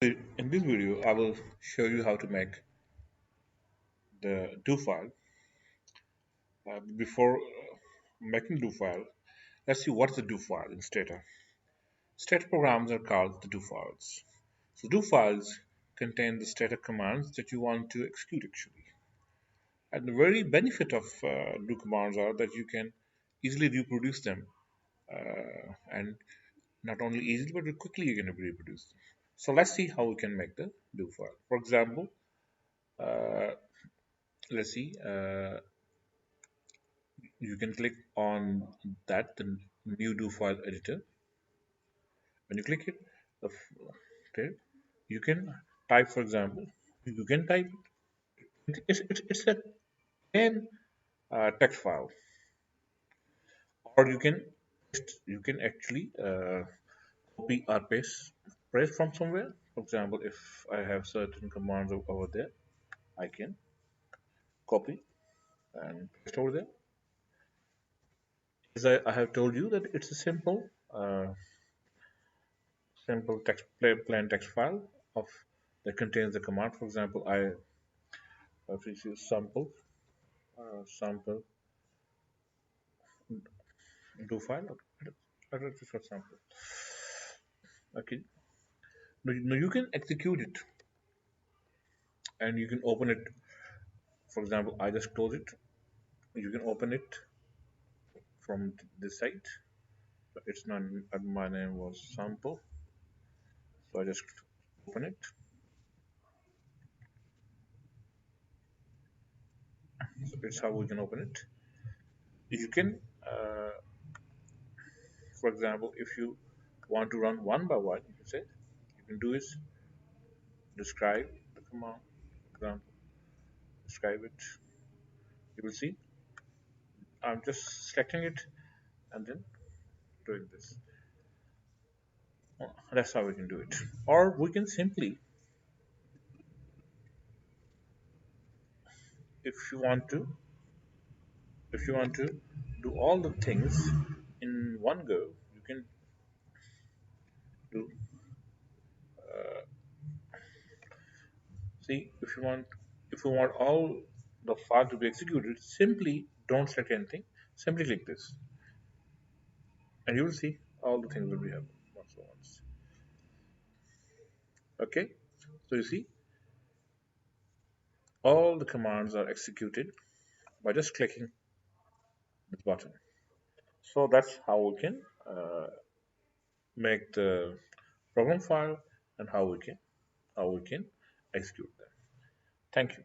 In this video, I will show you how to make the do file. Before making do file, let's see what's the do file in Stata. Stata programs are called the do files. So do files contain the Stata commands that you want to execute actually. And the very benefit of do commands are that you can easily reproduce them, and not only easily but quickly you can reproduce them. So let's see how we can make the do file. For example, uh, let's see. You can click on the new do file editor. When you click it, okay, you can type, for example, you can type it's a plain text file, or you can actually copy or paste from somewhere. For example, if I have certain commands over there, I can copy and paste over there. As I have told you that it's a simple plain text file of that contains the command. For example, I have to use sample do file. Okay. Let us just sample. Okay. Now you can execute it and you can open it. For example, I just close it. You can open it from this site. It's not. My name was sample, so I just open it. So it's how we can open it. You can, for example, if you want to run one by one, you can say you can do is describe the command. For example, describe it. You will see I'm just selecting it and then doing this. That's how we can do it. Or we can simply, if you want to, if you want to do all the things in one go, you can do. See, if you want all the file to be executed, simply don't select anything. Simply click this, and you will see all the things will be happening once at once. Okay, so you see all the commands are executed by just clicking this button. So that's how we can make the program file and how we can execute them. Thank you.